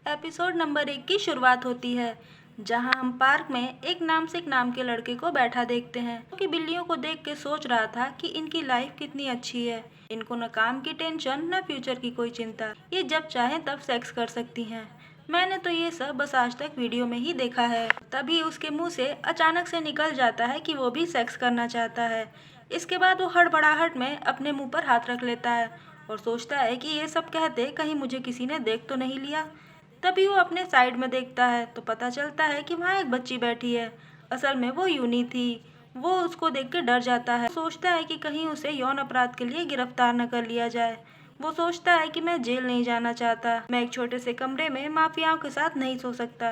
Episode number 1 की शुरुआत होती है, जहां हम पार्क में एक नामसिक नाम के लड़के को बैठा देखते हैं, जो कि बिल्लियों को देख के सोच रहा था कि इनकी लाइफ कितनी अच्छी है। इनको न काम की टेंशन न फ्यूचर की कोई चिंता, ये जब चाहे तब सेक्स कर सकती हैं। मैंने तो ये सब बस आज तक वीडियो में ही देखा है। तभी उसके मुंह से अचानक से निकल जाता है कि वो भी सेक्स करना चाहता है। इसके बाद वो हड़बड़ाहट में अपने मुंह पर हाथ रख लेता है और सोचता है कि ये सब कहते कहीं मुझे किसी ने देख तो नहीं लिया। तभी वो अपने साइड में देखता है तो पता चलता है कि वहाँ एक बच्ची बैठी है। असल में वो यूनी थी। वो उसको देख के डर जाता है, सोचता है कि कहीं उसे यौन अपराध के लिए गिरफ्तार न कर लिया जाए। वो सोचता है कि मैं जेल नहीं जाना चाहता, मैं एक छोटे से कमरे में माफियाओं के साथ नहीं सो सकता।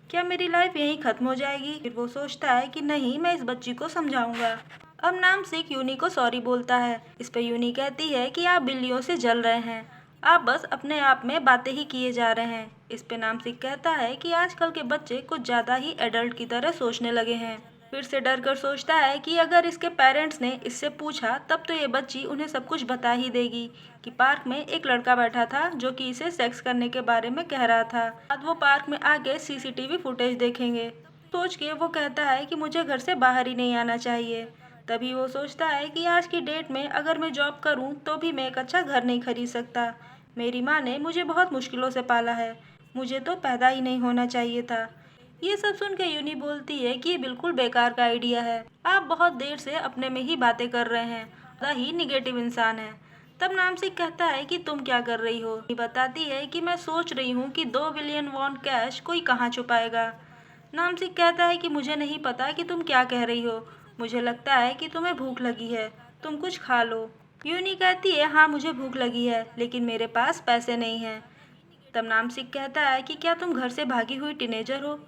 क्या मेरी लाइफ यहीं खत्म हो जाएगी? फिर वो सोचता है कि नहीं, मैं इस बच्ची को समझाऊंगा। अब नामसिक यूनी को सॉरी बोलता है। इस पे यूनी कहती है कि आप बिल्लियों से जल रहे हैं, आप बस अपने आप में बातें ही किए जा रहे हैं। इस पे नामसिक कहता है कि आजकल के बच्चे कुछ ज्यादा ही एडल्ट की तरह सोचने लगे हैं। फिर से डर कर सोचता है कि अगर इसके पेरेंट्स ने इससे पूछा तब तो ये बच्ची उन्हें सब कुछ बता ही देगी कि पार्क में एक लड़का बैठा था जो कि इसे सेक्स करने के बारे में कह रहा था। आज वो पार्क में आके सीसीटीवी फुटेज देखेंगे। सोच के वो कहता है कि मुझे घर से बाहर ही नहीं आना चाहिए। तभी वो सोचता है कि आज की डेट में अगर मैं जॉब करूं तो भी मैं एक अच्छा घर नहीं खरीद सकता। मेरी माँ ने मुझे बहुत मुश्किलों से पाला है, मुझे तो पैदा ही नहीं होना चाहिए था। ये सब सुन के यूनी बोलती है कि ये बिल्कुल बेकार का आइडिया है, आप बहुत देर से अपने में ही बातें कर रहे हैं, ज़्यादा ही निगेटिव इंसान है। तब नामसिक कहता है कि तुम क्या कर रही हो? ये बताती है कि मैं सोच रही हूँ कि 2 बिलियन वॉन कैश कोई कहाँ छुपाएगा। नामसिक कहता है कि मुझे नहीं पता कि तुम क्या कह रही हो, मुझे लगता है कि तुम्हें भूख लगी है, तुम कुछ खा लो। यूनी कहती है हाँ, मुझे भूख लगी है, लेकिन मेरे पास पैसे नहीं हैं। तब नामसिक कहता है कि क्या तुम घर से भागी हुई टीनेजर हो?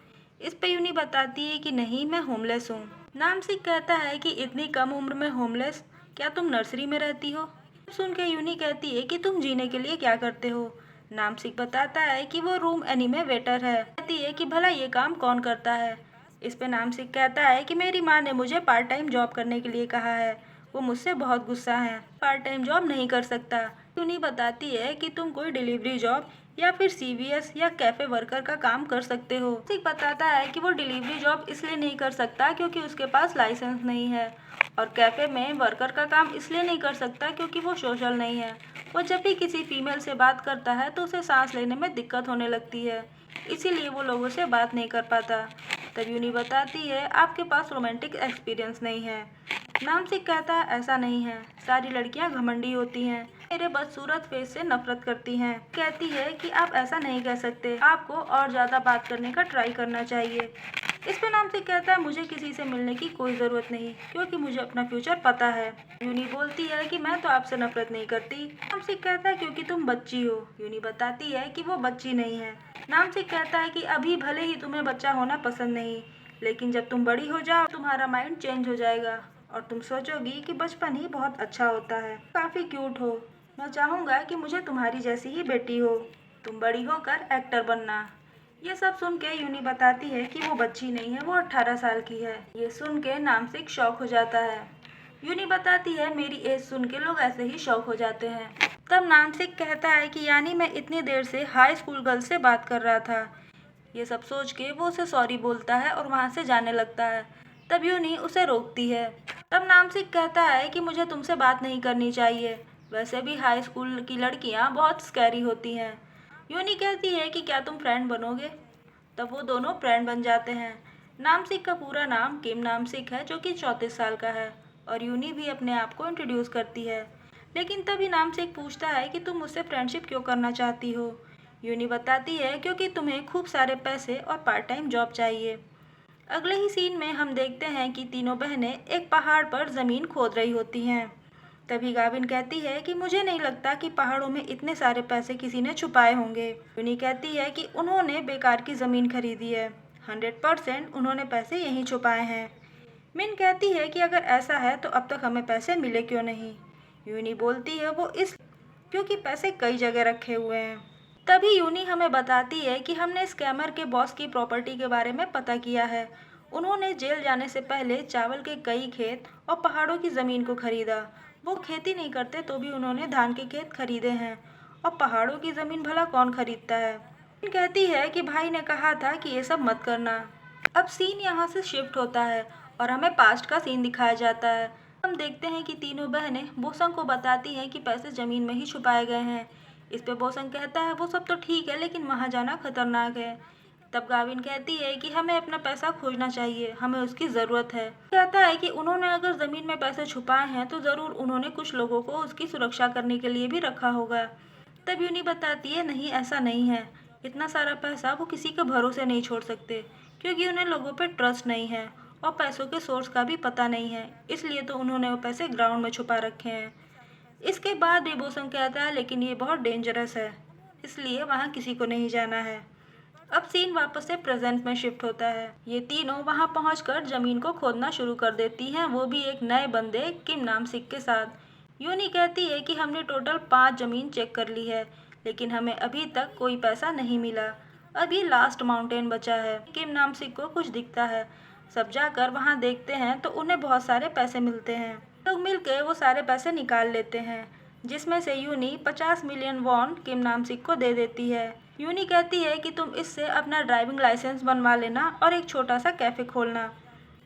इस पे यूनी बताती है कि नहीं, मैं होमलेस हूँ। नामसिक कहता है कि इतनी कम उम्र में होमलेस, क्या तुम नर्सरी में रहती हो? सुन के यूनी कहती है कि तुम जीने के लिए क्या करते हो? नामसिक बताता है कि वो रूम एनी में वेटर है। कहती है कि भला ये काम कौन करता है? इस पे नामसिक कहता है कि मेरी माँ ने मुझे पार्ट टाइम जॉब करने के लिए कहा है, वो मुझसे बहुत गुस्सा है, पार्ट टाइम जॉब नहीं कर सकता। यूनी बताती है कि तुम कोई डिलीवरी जॉब या फिर सीवीएस या कैफे वर्कर का काम कर सकते हो। नामसिक बताता है कि वो डिलीवरी जॉब इसलिए नहीं कर सकता क्योंकि उसके पास लाइसेंस नहीं है, और कैफे में वर्कर का काम इसलिए नहीं कर सकता क्योंकि वो सोशल नहीं है। वो जब भी किसी फीमेल से बात करता है तो उसे सांस लेने में दिक्कत होने लगती है, इसीलिए वो लोगों से बात नहीं कर पाता। तब यूनी बताती है आपके पास रोमांटिक एक्सपीरियंस नहीं है। नामसिक कहता है ऐसा नहीं है, सारी लड़कियां घमंडी होती हैं, मेरे बदसूरत फेस से नफरत करती हैं। कहती है कि आप ऐसा नहीं कह सकते, आपको और ज्यादा बात करने का ट्राई करना चाहिए। इस पे नामसिक कहता है मुझे किसी से मिलने की कोई ज़रूरत नहीं, क्योंकि मुझे अपना फ्यूचर पता है। यूनी बोलती है कि मैं तो आपसे नफरत नहीं करती। नामसिक कहता है क्योंकि तुम बच्ची हो। यूनी बताती है कि वो बच्ची नहीं है। नामसिक कहता है कि अभी भले ही तुम्हें बच्चा होना पसंद नहीं, लेकिन जब तुम बड़ी हो जाओ तुम्हारा माइंड चेंज हो जाएगा और तुम सोचोगी कि बचपन ही बहुत अच्छा होता है। काफ़ी क्यूट हो, मैं चाहूँगा कि मुझे तुम्हारी जैसी ही बेटी हो, तुम बड़ी होकर एक्टर बनना। ये सब सुन के यूनी बताती है कि वो बच्ची नहीं है, वो 18 साल की है। ये सुन के नामसिक शॉक हो जाता है। यूनी बताती है मेरी एज सुन के लोग ऐसे ही शॉक हो जाते हैं। तब नामसिक कहता है कि यानी मैं इतनी देर से हाई स्कूल गर्ल से बात कर रहा था। ये सब सोच के वो उसे सॉरी बोलता है और वहाँ से जाने लगता है। तब यूनी उसे रोकती है। तब नामसिक कहता है कि मुझे तुमसे बात नहीं करनी चाहिए, वैसे भी हाई स्कूल की लड़कियाँ बहुत स्कैरी होती हैं। यूनी कहती है कि क्या तुम फ्रेंड बनोगे? तब वो दोनों फ्रेंड बन जाते हैं। नामसिक का पूरा नाम किम नामसिक है, जो कि 34 साल का है, और यूनी भी अपने आप को इंट्रोड्यूस करती है। लेकिन तभी नामसिक पूछता है कि तुम मुझसे फ्रेंडशिप क्यों करना चाहती हो? यूनी बताती है क्योंकि तुम्हें खूब सारे पैसे और पार्ट टाइम जॉब चाहिए। अगले ही सीन में हम देखते हैं कि तीनों बहनें एक पहाड़ पर ज़मीन खोद रही होती हैं। तभी गाविन कहती है कि मुझे नहीं लगता कि पहाड़ों में इतने सारे पैसे किसी ने छुपाए होंगे। यूनी कहती है कि उन्होंने बेकार की ज़मीन खरीदी है, 100% उन्होंने पैसे यहीं छुपाए हैं। मिन कहती है कि अगर ऐसा है तो अब तक हमें पैसे मिले क्यों नहीं? यूनी बोलती है वो इस क्योंकि पैसे कई जगह रखे हुए हैं। तभी यूनी हमें बताती है कि हमने स्कैमर के बॉस की प्रॉपर्टी के बारे में पता किया है। उन्होंने जेल जाने से पहले चावल के कई खेत और पहाड़ों की ज़मीन को खरीदा। वो खेती नहीं करते तो भी उन्होंने धान के खेत खरीदे हैं, और पहाड़ों की ज़मीन भला कौन खरीदता है? कहती है कि भाई ने कहा था कि ये सब मत करना। अब सीन यहाँ से शिफ्ट होता है और हमें पास्ट का सीन दिखाया जाता है। हम देखते हैं कि तीनों बहनें बोसंग को बताती हैं कि पैसे जमीन में ही छुपाए गए हैं। इस पे बोसंग कहता है वो सब तो ठीक है लेकिन वहाँ जाना खतरनाक है। तब गाविन कहती है कि हमें अपना पैसा खोजना चाहिए, हमें उसकी ज़रूरत है। कहता है कि उन्होंने अगर ज़मीन में पैसे छुपाए हैं तो ज़रूर उन्होंने कुछ लोगों को उसकी सुरक्षा करने के लिए भी रखा होगा। तब यूनी बताती है नहीं, ऐसा नहीं है। इतना सारा पैसा वो किसी के भरोसे नहीं छोड़ सकते क्योंकि उन्हें लोगों पे ट्रस्ट नहीं है और पैसों के सोर्स का भी पता नहीं है, इसलिए तो उन्होंने वो पैसे ग्राउंड में छुपा रखे हैं। इसके बाद भी बोसंग कहता है लेकिन ये बहुत डेंजरस है, इसलिए वहाँ किसी को नहीं जाना है। अब सीन वापस से प्रेजेंट में शिफ्ट होता है। ये तीनों वहाँ पहुंचकर जमीन को खोदना शुरू कर देती हैं, वो भी एक नए बंदे किम नामसिक के साथ। यूनी कहती है कि हमने टोटल 5 जमीन चेक कर ली है लेकिन हमें अभी तक कोई पैसा नहीं मिला। अभी लास्ट माउंटेन बचा है। किम नामसिक को कुछ दिखता है। सब जाकर वहाँ देखते हैं तो उन्हें बहुत सारे पैसे मिलते हैं। लोग मिलकर वो सारे पैसे निकाल लेते हैं जिसमें से यूनी 50 मिलियन वॉन किम नामसिक को दे देती है। यूनी कहती है कि तुम इससे अपना ड्राइविंग लाइसेंस बनवा लेना और एक छोटा सा कैफ़े खोलना।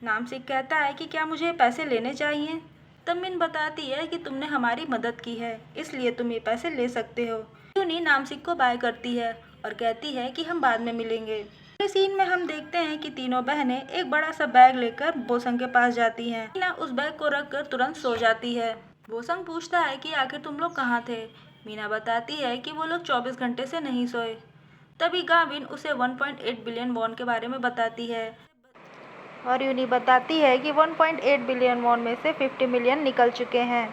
नामसिक कहता है कि क्या मुझे पैसे लेने चाहिए। तब मिन बताती है कि तुमने हमारी मदद की है इसलिए तुम ये पैसे ले सकते हो। यूनी नामसिक को बाय करती है और कहती है कि हम बाद में मिलेंगे। अगले सीन में हम देखते हैं कि तीनों बहनें एक बड़ा सा बैग लेकर बोसंग के पास जाती हैं। मीना उस बैग को रखकर तुरंत सो जाती है। बोसंग पूछता है कि आखिर तुम लोग कहाँ थे। मीना बताती है कि वो लोग 24 घंटे से नहीं सोए। तभी गाविन उसे 1.8 बिलियन वॉन के बारे में बताती है और यूनी बताती है कि 1.8 बिलियन वॉन में से 50 मिलियन निकल चुके हैं।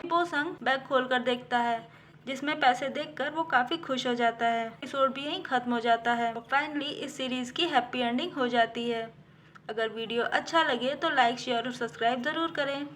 बोसंग बैग खोलकर देखता है जिसमें पैसे देखकर वो काफ़ी खुश हो जाता है। एपिसोड भी यहीं खत्म हो जाता है और फाइनली इस सीरीज़ की हैप्पी एंडिंग हो जाती है। अगर वीडियो अच्छा लगे तो लाइक, शेयर और सब्सक्राइब ज़रूर करें।